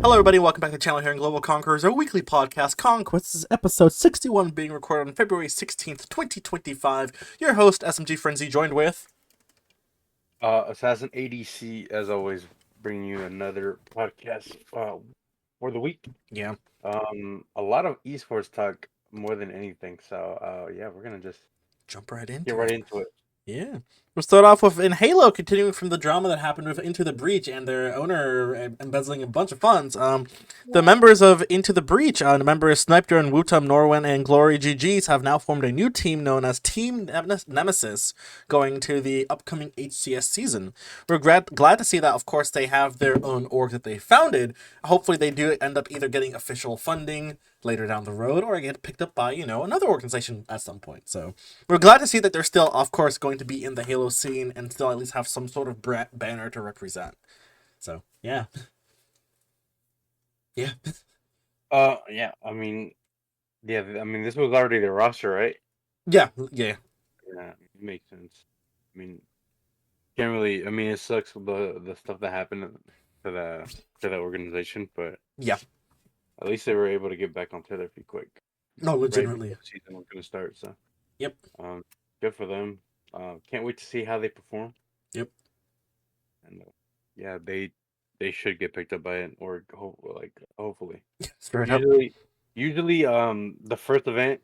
Hello everybody, welcome back to the channel here in Global Conquerors, our weekly podcast, Conquest. This is episode 61, being recorded on February 16th, 2025. Your host, SMGFrenzy, joined with... AssassinADC, as always, bringing you another podcast for the week. Yeah. A lot of esports talk more than anything, so yeah, we're gonna just Jump right get into right it. into it. Yeah. We'll start off with in Halo, continuing from the drama that happened with Into the Breach and their owner embezzling a bunch of funds. The members of Into the Breach, the members Sniper and Wutum, Norwin, and Glory GGs have now formed a new team known as Team Nemesis going to the upcoming HCS season. We're glad to see that, of course, they have their own org that they founded. Hopefully they do end up either getting official funding later down the road or get picked up by, another organization at some point. So we're glad to see that they're still, of course, going to be in the Halo scene and still at least have some sort of banner to represent. So, yeah. Yeah. Yeah, this was already the roster, right? Yeah. Yeah, it makes sense. I mean, can't really. I mean, it sucks the stuff that happened to the organization, but Yeah. at least they were able to get back onto their feet quick. No, Right legitimately. before the season was gonna start, so. Yep. Good for them. Can't wait to see how they perform. Yep. And yeah, they should get picked up by it, or hopefully. Straight up. Usually, the first event,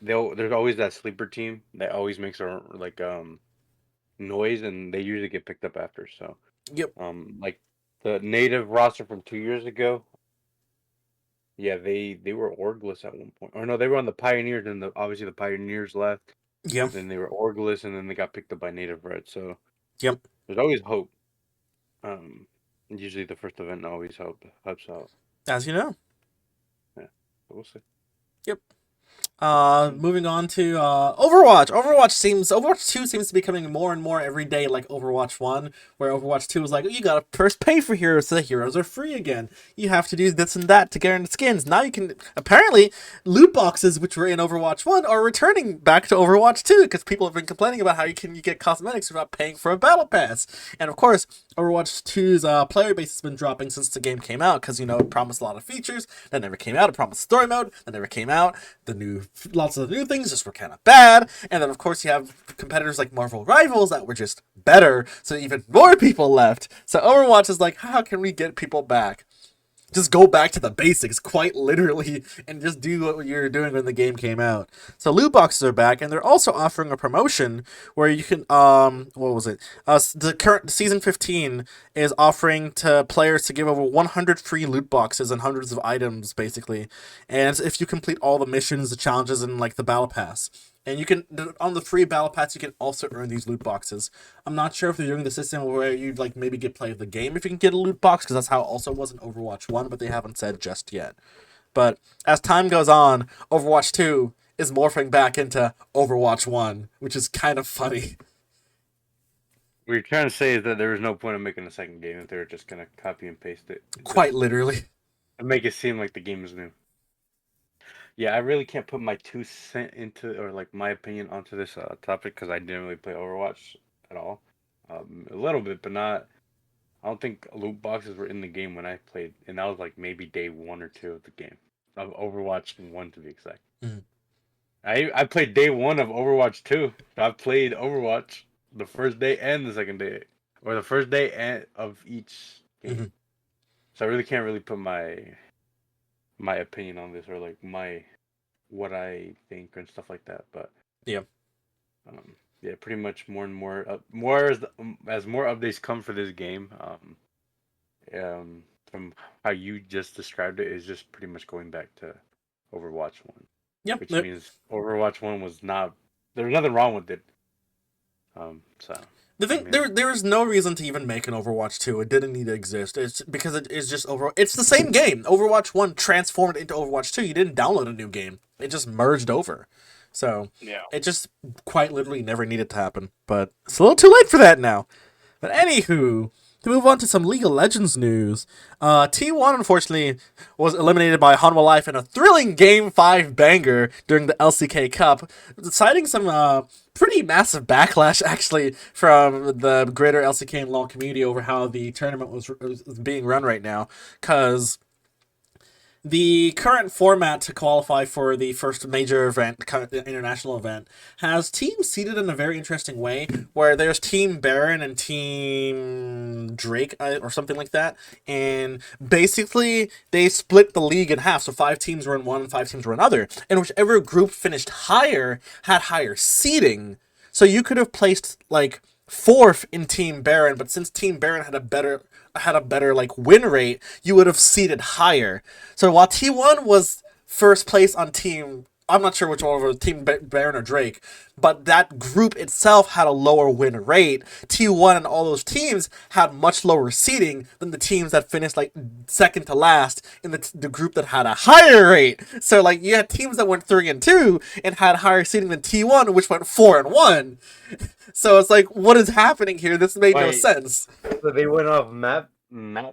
there's always that sleeper team that always makes a noise, and they usually get picked up after. So, Yep. like the native roster from 2 years ago. Yeah, they were orgless at one point, or no, they were on the Pioneers, and obviously the Pioneers left. Yep. Then they were orgless, and then they got picked up by native red. So Yep. there's always hope. Usually the first event always helps out. As you know. Yeah, but we'll see. Yep. Moving on to Overwatch. Overwatch 2 seems to be becoming more and more every day like Overwatch 1, where Overwatch 2 was like, you gotta first pay for heroes so the heroes are free again. You have to do this and that to get into skins. Now you can, apparently, loot boxes which were in Overwatch 1 are returning back to Overwatch 2, because people have been complaining about how you get cosmetics without paying for a battle pass. And of course, Overwatch 2's player base has been dropping since the game came out, because, it promised a lot of features that never came out. It promised story mode that never came out. Lots of the new things just were kind of bad. And then, of course, you have competitors like Marvel Rivals that were just better, so even more people left. So Overwatch is like, how can we get people back? Just go back to the basics, quite literally, and just do what you were doing when the game came out. So loot boxes are back, and they're also offering a promotion where you can, what was it? The current season 15 is offering to players to give over 100 free loot boxes and hundreds of items, basically. And if you complete all the missions, the challenges, and like the battle pass. And you can, on the free battle pass, you can also earn these loot boxes. I'm not sure if they're doing the system where you'd like maybe get play of the game if you can get a loot box, because that's how it also was in Overwatch 1, but they haven't said just yet. But as time goes on, Overwatch 2 is morphing back into Overwatch 1, which is kind of funny. What you're trying to say is that there was no point in making a second game if they were just gonna copy and paste it. Quite literally. And make it seem like the game is new. Yeah, I really can't put my 2 cents into, or like my opinion onto this topic, because I didn't really play Overwatch at all. A little bit, but not. I don't think loot boxes were in the game when I played, and that was like maybe day 1 or 2 of the game, of Overwatch 1 to be exact. Mm. I played day 1 of Overwatch 2. So I played Overwatch the first day and the second day, or the first day of each game. Mm-hmm. So I really can't really put my opinion on this, or like what I think and stuff like that. But yeah, yeah, pretty much more and more as more updates come for this game. From how you just described it, is just pretty much going back to Overwatch 1. yep. Which means Overwatch 1 was not. There's nothing wrong with it. So The thing, there is no reason to even make an Overwatch 2. It didn't need to exist. It's because it is just It's the same game. Overwatch 1 transformed into Overwatch 2. You didn't download a new game. It just merged over. So, yeah, it just quite literally never needed to happen. But it's a little too late for that now. But anywho, to move on to some League of Legends news, T1 unfortunately was eliminated by Hanwha Life in a thrilling Game 5 banger during the LCK Cup, citing some pretty massive backlash actually from the greater LCK and LoL community over how the tournament was being run right now, because The current format to qualify for the first major event, kind of the international event, has teams seeded in a very interesting way, where there's Team Baron and Team Drake, or something like that, and basically they split the league in half, so 5 teams were in one and 5 teams were in other, and whichever group finished higher had higher seeding. So you could have placed, like, fourth in Team Baron, but since Team Baron had a better like win rate, you would have seeded higher. So while T1 was first place on Team, I'm not sure which one was Team Baron or Drake, but that group itself had a lower win rate. T1 and all those teams had much lower seeding than the teams that finished like second to last in the group that had a higher rate. So like you had teams that went 3-2 and had higher seeding than T1, which went 4-1. So it's like, what is happening here? This made no sense. So they went off map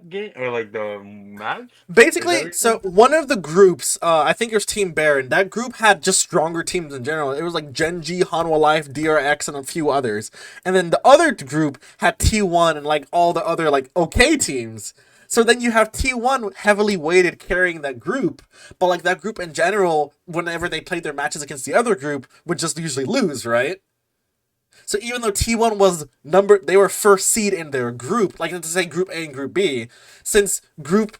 game or like the maps? Basically, so one of the groups, I think it was Team Baron, that group had just stronger teams in general. It was like Genji, Hanwha Life, DRX, and a few others. And then the other group had T1 and like all the other like okay teams. So then you have T1 heavily weighted carrying that group, but like that group in general, whenever they played their matches against the other group, would just usually lose, right? So even though T1 was they were first seed in their group, like to say Group A and Group B, since Group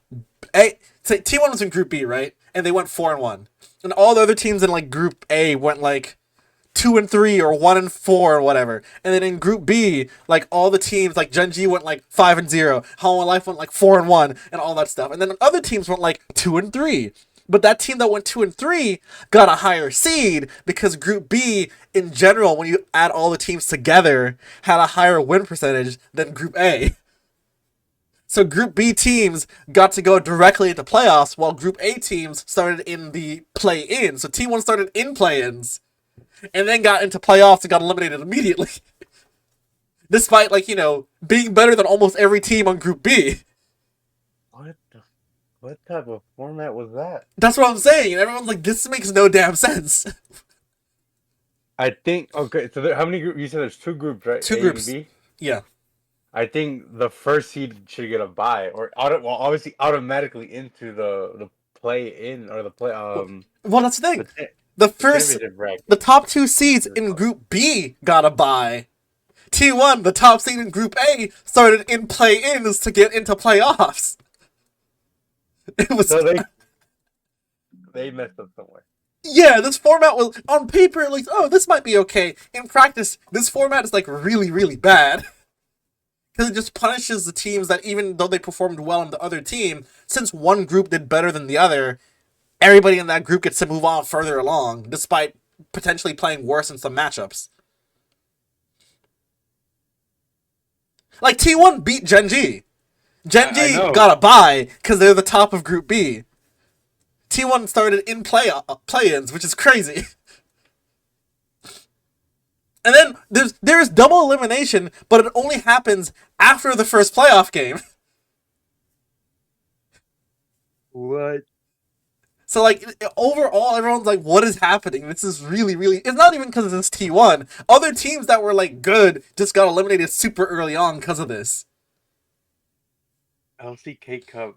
A, say T1 was in Group B, right? And they went 4-1. And all the other teams in like Group A went like 2-3 or 1-4 or whatever. And then in Group B, like all the teams, like Genji went like 5-0, Hanwha Life went like 4-1, and all that stuff. And then other teams went like 2-3. But that team that went 2-3 got a higher seed because Group B, in general, when you add all the teams together, had a higher win percentage than Group A. So Group B teams got to go directly into playoffs, while Group A teams started in the play-in. So T1 started in play-ins, and then got into playoffs and got eliminated immediately. Despite, like, being better than almost every team on Group B. What type of format was that? That's what I'm saying. And everyone's like, this makes no damn sense. I think, okay, so how many groups? You said there's 2 groups, right? 2 groups. And B? Yeah. I think the first seed should get a bye, or obviously automatically into the play-in, or the play, well, that's the thing. The top 2 seeds in Group B got a bye. T1, the top seed in Group A, started in play-ins to get into playoffs. It was. So they messed up somewhere. Yeah, this format was on paper like, oh, this might be okay. In practice, this format is like really, really bad because it just punishes the teams that, even though they performed well in the other team, since one group did better than the other, everybody in that group gets to move on further along, despite potentially playing worse in some matchups. Like T1 beat Genji. Genji got a bye because they're the top of Group B. T1 started in play-ins, which is crazy. And then there's double elimination, but it only happens after the first playoff game. What? So, like, overall, everyone's like, what is happening? This is really, really... It's not even because it's T1. Other teams that were, like, good just got eliminated super early on because of this. LCK Cup.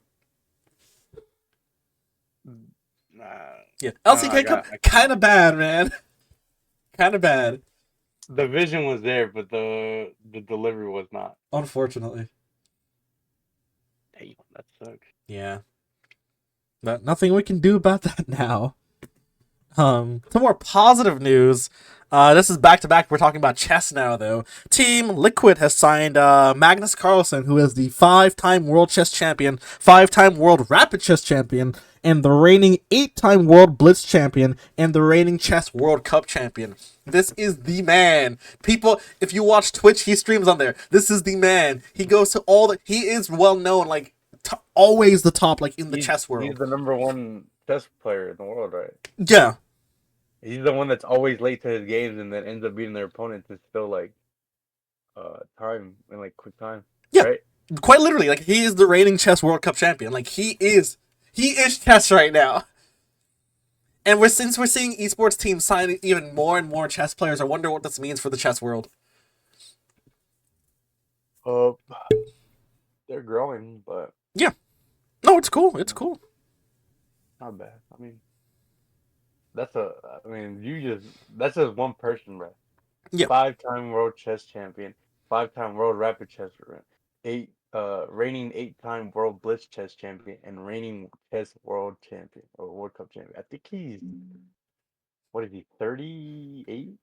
Yeah, LCK Cup, kind of bad, man. Kind of bad. The vision was there, but the delivery was not. Unfortunately. Damn, that sucks. Yeah. But nothing we can do about that now. Some more positive news. This is back-to-back. We're talking about chess now, though. Team Liquid has signed Magnus Carlsen, who is the 5-time World Chess Champion, 5-time World Rapid Chess Champion, and the reigning 8-time World Blitz Champion, and the reigning Chess World Cup Champion. This is the man. People, if you watch Twitch, he streams on there. This is the man. He goes to all the... He is well-known, like, always the top, like, in the chess world. He's the #1 chess player in the world, right? Yeah. He's the one that's always late to his games and then ends up beating their opponents in still, like, time, in, like, quick time. Yeah. Right? Quite literally, like, he is the reigning Chess World Cup champion. Like, he is chess right now. And since we're seeing esports teams signing even more and more chess players, I wonder what this means for the chess world. They're growing, but... Yeah. No, it's cool. It's cool. Not bad. I mean, that's just one person, bro. Yeah. 5-time world chess champion, 5-time world rapid chess champion, reigning 8-time world blitz chess champion, and reigning chess world champion or World Cup champion. I think he's what is he, 38?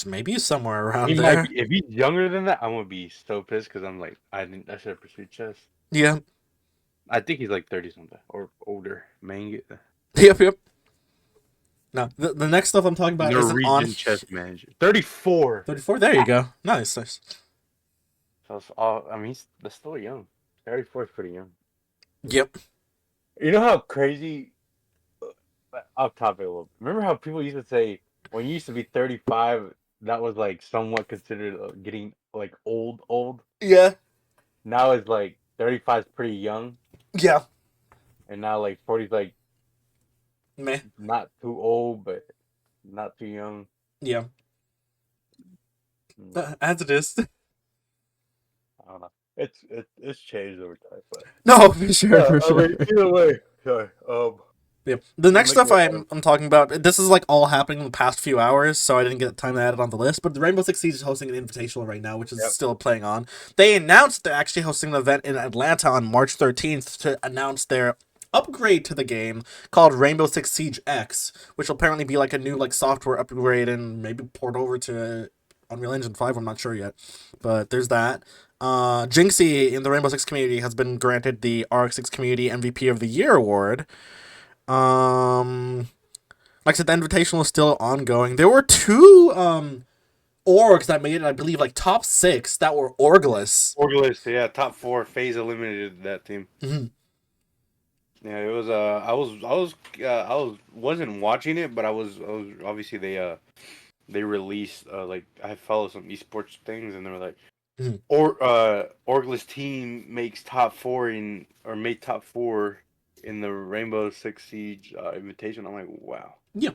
Maybe somewhere around He might there. be. If he's younger than that, I'm gonna be so pissed because I'm like, I think I should have pursued chess. Yeah. I think he's like 30 something or older. Man, Yep. Yep. No, the next stuff I'm talking about isn't on Norwegian chess manager. 34. 34. There you go. Nice. Nice. So I mean, that's still young. 34 is pretty young. Yep. You know how crazy? Off topic a little. Remember how people used to say when you used to be 35, that was like somewhat considered getting like old. Yeah. Now it's like 35 is pretty young, Yeah. and now like 40 is like Meh. not too old, but not too young. Yeah. Mm, As it is. I don't know. It's changed over time, but No, for sure. For I sure. mean, either way, sorry. Yeah. The next Make stuff it, I'm talking about, this is like all happening in the past few hours, so I didn't get time to add it on the list. But the Rainbow Six Siege is hosting an invitational right now, which is yep. still playing on. They announced they're actually hosting an event in Atlanta on March 13th to announce their upgrade to the game called Rainbow Six Siege X, which will apparently be like a new like software upgrade and maybe port over to Unreal Engine 5. I'm not sure yet, but there's that. Jinxie in the Rainbow Six community has been granted the RX6 Community MVP of the Year award. Um, like I said, the invitational is still ongoing. There were two orgs that made it, I believe, like top 6 that were orgless. Orgless, yeah, top 4 phase eliminated that team. Mm-hmm. Yeah, it was. Wasn't watching it, but I was obviously they released like I follow some esports things, and they were like, Mm-hmm. Orgless team makes top 4 or made top 4 in the Rainbow Six Siege invitation. I'm like, wow. Yeah.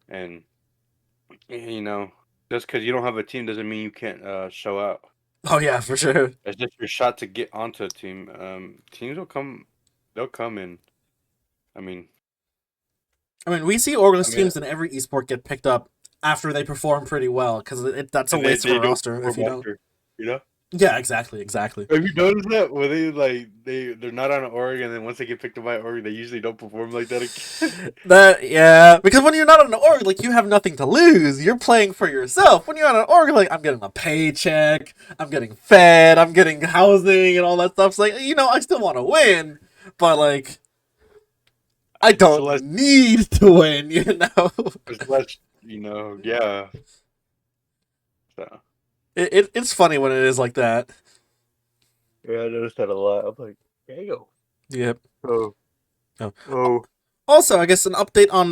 And you know, just because you don't have a team doesn't mean you can't show out. Oh yeah, for sure. It's just your shot to get onto a team. Teams will come. They'll come in. I mean, I mean, we see orgless teams in every esport get picked up after they perform pretty well because that's a waste of a they don't roster if perform you don't. after, you know. Yeah, exactly, exactly. Have you noticed that when they're not on an org and then once they get picked up by an org they usually don't perform like that again? Yeah, because when you're not on an org, like you have nothing to lose. You're playing for yourself. When you're on an org, like I'm getting a paycheck, I'm getting fed, I'm getting housing and all that stuff. So, like I still want to win, but like I don't need to win. It's less, yeah. So. It's funny when it is like that. Yeah, I noticed that a lot. I'm like, damn. Yep. Oh. Oh. Also, I guess an update on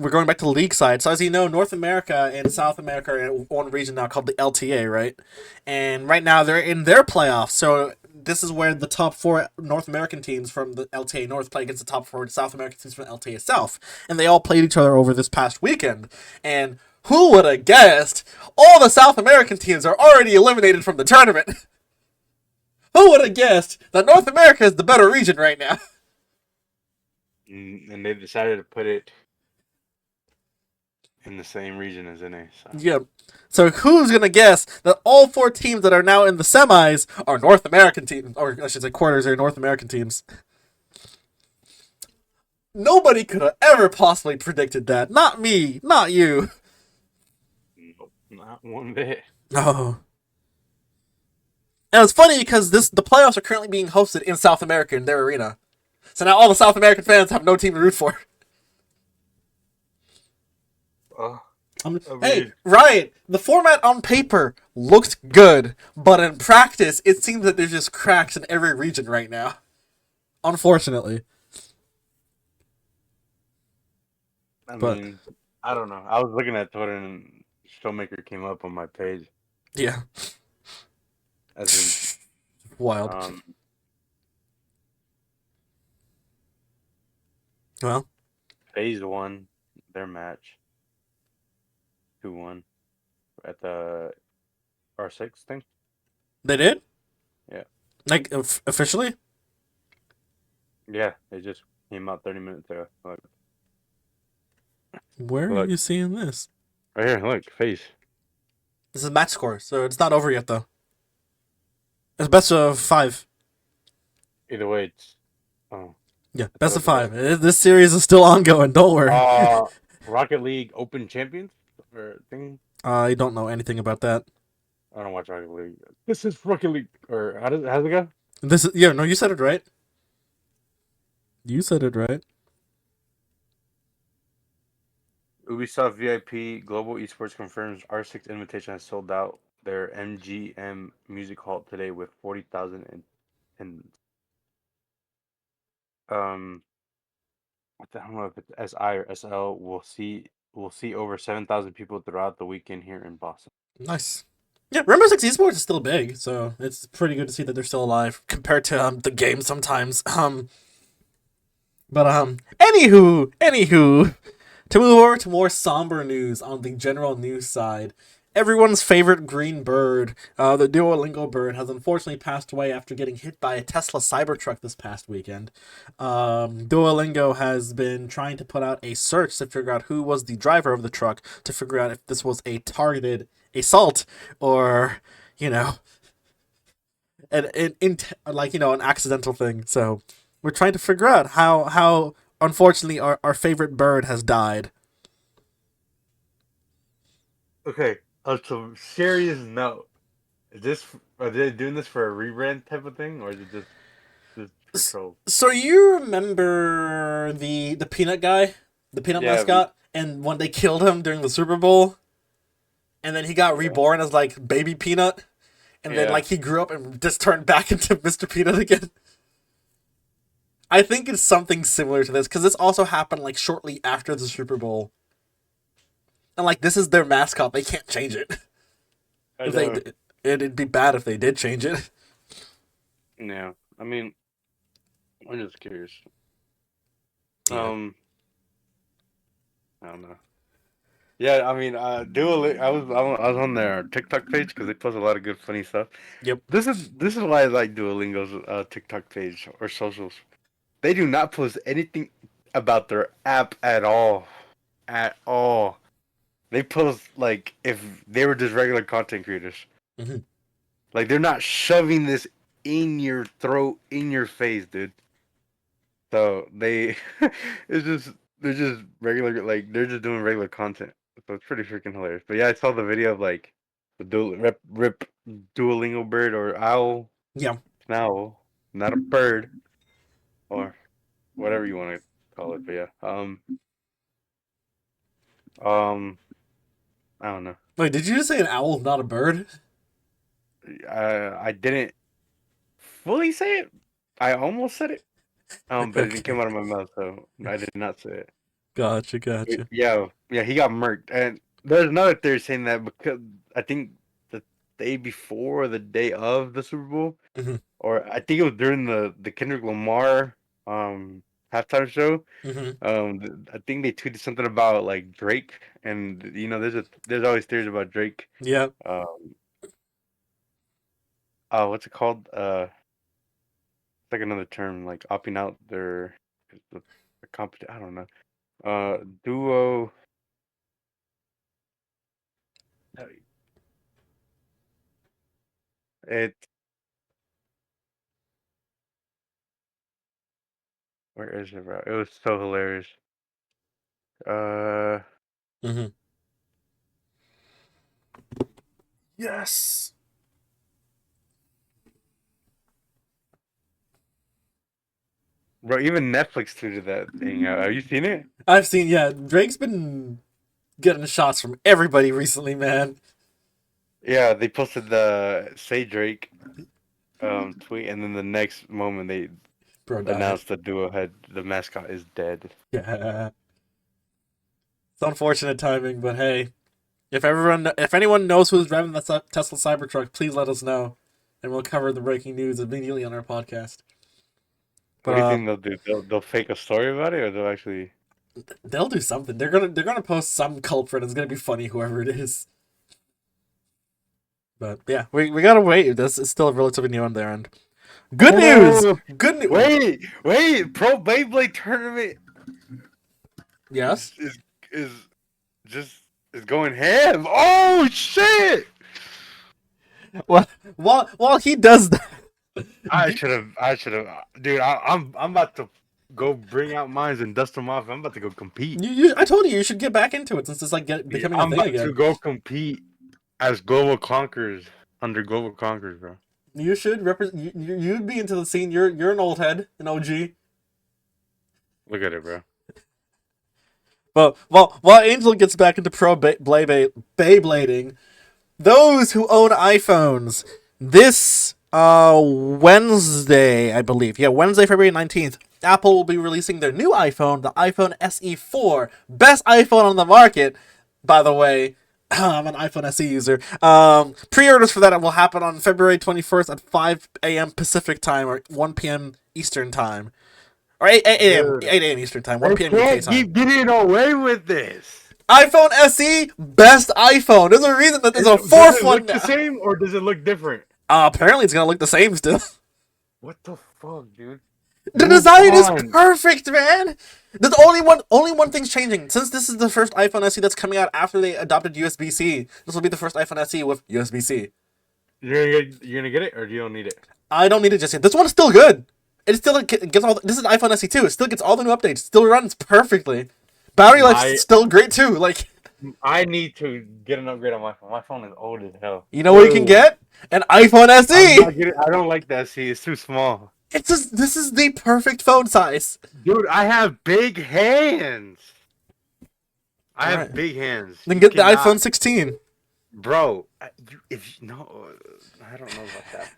we're going back to the league side. So as you know, North America and South America are in one region now called the LTA, right? And right now they're in their playoffs. So this is where the top 4 North American teams from the LTA North play against the top 4 South American teams from the LTA South, and they all played each other over this past weekend. And who would have guessed? All the South American teams are already eliminated from the tournament. Who would have guessed that North America is the better region right now? And they decided to put it in the same region as NA. So. Yeah. So who's gonna guess that all 4 teams that are now in the semis are North American teams, or I should say quarters are North American teams? Nobody could have ever possibly predicted that. Not me. Not you. Nope, not one bit. Oh. And it's funny because the playoffs are currently being hosted in South America in their arena. So now all the South American fans have no team to root for. Hey, Ryan, the format on paper looked good, but in practice, it seems that there's just cracks in every region right now. Unfortunately. I mean, I don't know. I was looking at Twitter and Showmaker came up on my page. Yeah. As in, wild. Well, phase 1, their match, 2-1 at the R6 thing. They did? Yeah. Like officially? Yeah, they just Came out 30 minutes ago. Where are Look, you seeing this? right here. Look, face. This is match score, so it's not over yet though. It's best of 5. Either way, it's. Oh, Yeah, I thought best it of was about. 5. This series is still ongoing. Don't worry. Uh, Rocket League Open Champions or thing. I don't know anything about that. I don't watch Rocket League. This is Rocket League, or how's it go? This is yeah. No, you said it right. You said it right. Ubisoft VIP Global Esports confirms R6 Invitation has sold out their MGM Music Hall today with 40,000 in um I don't know if it's SI or SL. We'll see over 7,000 people throughout the weekend here in Boston. Nice. Yeah, Rainbow Six Esports is still big, so it's pretty good to see that they're still alive compared to the game sometimes. Anywho, to move over to more somber news on the general news side, everyone's favorite green bird, the Duolingo bird, has unfortunately passed away after getting hit by a Tesla Cybertruck this past weekend. Duolingo has been trying to put out a search to figure out who was the driver of the truck, to figure out if this was a targeted assault or, you know, an accidental thing. So we're trying to figure out how unfortunately our favorite bird has died. Okay, on some serious note, is this are they doing this for a rebrand type of thing, or is it just for trolls? So you remember the peanut guy, the peanut Yeah, mascot, and when they killed him during the Super Bowl, and then he got yeah, reborn as like baby peanut, and then yeah. like he grew up and just turned back into Mr. Peanut again. I think it's something similar to this because this also happened like shortly after the Super Bowl, and like this is their mascot. They can't change it. I If they, know. it'd be bad if they did change it. Yeah, I mean, I'm just curious. Yeah. Um, I don't know. Yeah, I mean, I was on their TikTok page because they post a lot of good funny stuff. Yep. This is why I like Duolingo's TikTok page or socials. They do not post anything about their app at all. They post like if they were just regular content creators. Mm-hmm. Like they're not shoving this in your throat, in your face, dude. So they, it's just they're just regular like they're just doing regular content. So it's pretty freaking hilarious. But yeah, I saw the video of like the rip Duolingo bird or owl. Yeah. It's an owl, not a bird or whatever you want to call it. But yeah, um, I don't know. Wait, did you just say an owl, not a bird? I didn't fully say it. I almost said it. But it didn't Okay. come out of my mouth, so I did not say it. Gotcha. Yeah, he got murked. And there's another theory saying that because I think the day before or the day of the Super Bowl, Mm-hmm. or I think it was during the Kendrick Lamar um halftime show. Mm-hmm. I think they tweeted something about like Drake, and there's always theories about Drake. Yeah. Um, what's it called? It's like another term, like opting out the competition. I don't know. Duo. It Where is it, bro? It was so hilarious. Uh, Mm-hmm. Yes. bro, even Netflix tweeted that thing out. Have you seen it? I've seen. Yeah, Drake's been getting shots from everybody recently, man. Yeah, they posted the Say Drake tweet, and then the next moment they Bro died. announced the mascot is dead. Yeah. It's unfortunate timing, but hey, if anyone knows who's driving that Tesla Cybertruck, please let us know, and we'll cover the breaking news immediately on our podcast. What But do you think they'll do? They'll fake a story about it, or they'll actually? they'll do something. They're gonna post some culprit. It's gonna be funny, whoever it is. But yeah, we gotta wait. This is still relatively new on their end. Good news. Oh, Good news. wait! Pro Beyblade tournament Yes. is just is going ham. Oh shit! Well, while he does that, I should have, dude. I'm about to go bring out mines and dust them off. I'm about to go compete. I told you should get back into it since it's like Yeah, becoming a I'm thing about to again. go compete as Global Conquerors under Global Conquerors, bro. You should represent. You'd be into the scene. You're an old head, an OG. Look at it, bro. But while Angel gets back into pro Beyblading, those who own iPhones this Wednesday, I believe, yeah, Wednesday, February 19th, Apple will be releasing their new iPhone, the iPhone SE4, best iPhone on the market, by the way. I'm an iPhone SE user. Pre-orders for that will happen on February 21st at 5 a.m. Pacific time or 1 p.m. Eastern time. Or 8 a.m. Eastern time, 1 They p.m. UK can't time. keep getting away with this. iPhone SE, best iPhone. There's a reason that there's a Does fourth it one look the now. same or does it look different? Apparently, it's gonna look the same still. What the fuck, dude? The Move design is on. perfect, man. There's only one thing's changing. Since this is the first iPhone SE that's coming out after they adopted USB-C, this will be the first iPhone SE with USB-C. You're gonna get it or you don't need it? I don't need it just yet. This one's still good. It still gets all. This is iPhone SE 2. It still gets all the new updates. Still runs perfectly. Battery life's still great too. Like, I need to get an upgrade on my phone. My phone is old as hell. you know what you can get? An iPhone I'm SE. not getting. I don't like that. See, it's too small. It's just this is the perfect phone size. Dude, I have big hands. I have Alright. big hands. Then You get the cannot- iPhone 16. Bro. If you no, I don't know about that.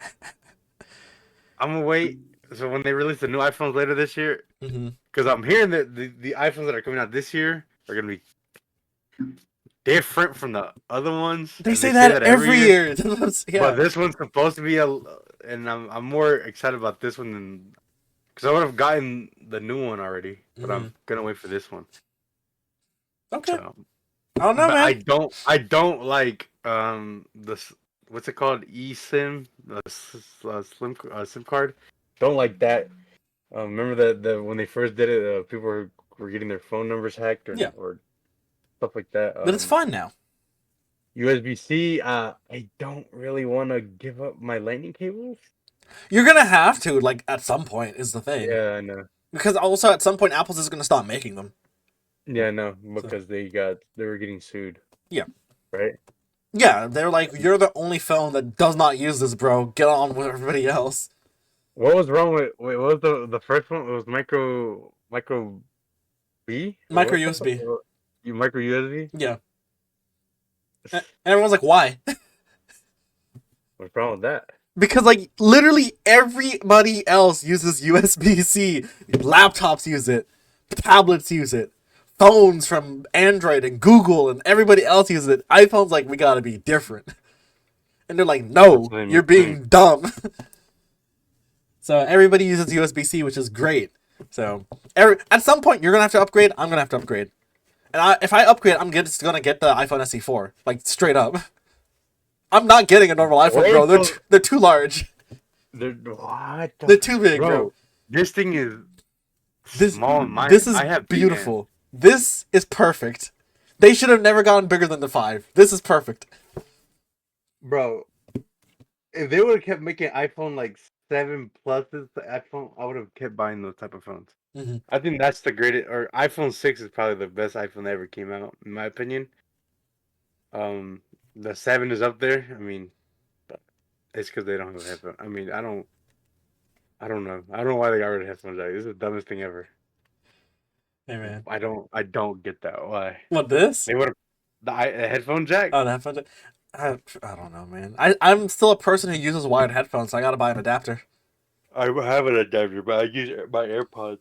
I'm gonna wait. So when they release the new iPhones later this year, Mm-hmm. because I'm hearing that the iPhones that are coming out this year are gonna be different from the other ones. They and say that every year. Yeah. But this one's supposed to be and I'm more excited about this one than because I would have gotten the new one already, but I'm gonna wait for this one. Okay. So, I don't know, but man. I don't like this what's it called eSIM SIM card. Don't like that. Remember that the when they first did it, people were getting their phone numbers hacked or stuff like that. But it's fine now. USB-C, I don't really want to give up my lightning cables. You're gonna have to, like, at some point, is the thing. Yeah, I know. Because also, at some point, Apple's is gonna stop making them. Yeah, no, because they were getting sued. Yeah. Right? Yeah, they're like, you're the only phone that does not use this, bro. Get on with everybody else. What was wrong with what was the first one? It was micro B? Micro USB. You micro USB? Yeah. And everyone's like, why? What's wrong with that? Because, like, literally everybody else uses USB-C. Laptops use it. Tablets use it. Phones from Android and Google and everybody else uses it. iPhone's like, we gotta be different. And they're like, no, you're being dumb. So everybody uses USB-C, which is great. So at some point, you're gonna have to upgrade. I'm gonna have to upgrade. And if I upgrade, I'm just gonna get the iPhone SE4, like straight up. I'm not getting a normal iPhone, bro. They're too large. What? They're too big, bro. This thing is small. This is beautiful. This is perfect. They should have never gone bigger than the 5. This is perfect. Bro, if they would have kept making iPhone like 7 pluses to iPhone, I would have kept buying those type of phones. Mm-hmm. I think that's the greatest. Or iPhone 6 is probably the best iPhone that ever came out, in my opinion. The 7 is up there. I mean, it's because they don't have a headphone. I mean, I don't know. I don't know why they got rid of headphones. This is the dumbest thing ever. Hey man, I don't get that. Why? What, this? They would have the headphone jack. Oh, the headphone jack. I don't know, man. I'm still a person who uses wired headphones, so I gotta buy an adapter. I have an adapter, but I use my AirPods.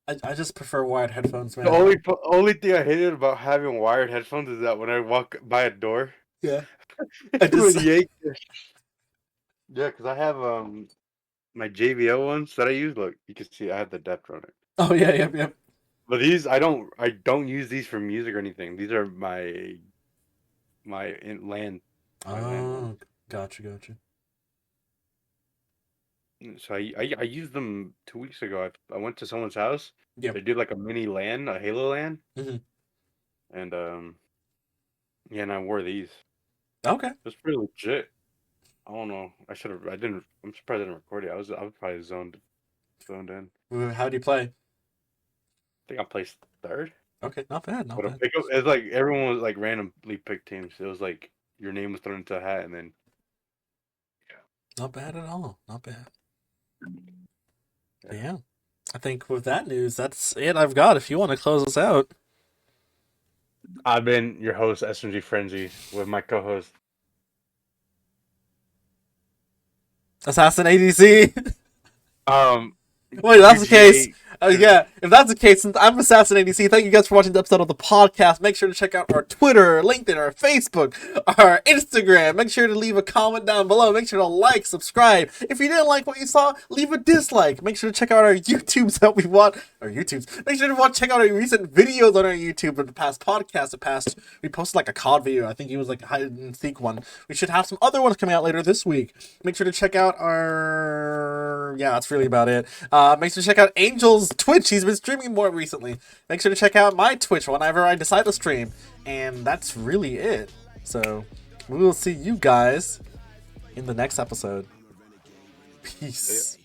I just prefer wired headphones, man. The only thing I hated about having wired headphones is that when I walk by a door, Yeah. I just yank. Yeah, because I have my JBL ones that I use. Look, you can see I have the adapter on it. Oh yeah, yep. But these I don't use these for music or anything. These are my LAN. Oh, gotcha. So I used them 2 weeks ago. I went to someone's house. Yeah. They did like a mini LAN, a Halo LAN, Hmm. and yeah, and I wore these. Okay. It was pretty legit. I don't know. I should have. I didn't. I'm surprised I didn't record it. I was probably zoned in. How do you play? I think I placed third. Okay, not bad, not But a bad. pickup, it's like everyone was like randomly picked teams. It was like your name was thrown into a hat, and then Not bad at all. Not bad. yeah. Yeah. I think with that news, that's it I've got. If you want to close us out. I've been your host, SMGFrenzy, with my co-host. AssassinADC. Wait, if that's the case. UGA. Yeah, if that's the case, since I'm AssassinADC, thank you guys for watching the episode of the podcast. Make sure to check out our Twitter, LinkedIn, our Facebook, our Instagram. Make sure to leave a comment down below. Make sure to like, subscribe. If you didn't like what you saw, leave a dislike. Make sure to check out our YouTubes that we watch. Our YouTubes. Make sure to check out our recent videos on our YouTube of the past podcast. We posted like a COD video. I think it was like a hide and seek one. We should have some other ones coming out later this week. Make sure to check out our. Yeah, that's really about it. Make sure to check out Angel's Twitch. He's been streaming more recently. Make sure to check out my Twitch whenever I decide to stream. And that's really it. So, we will see you guys in the next episode. Peace.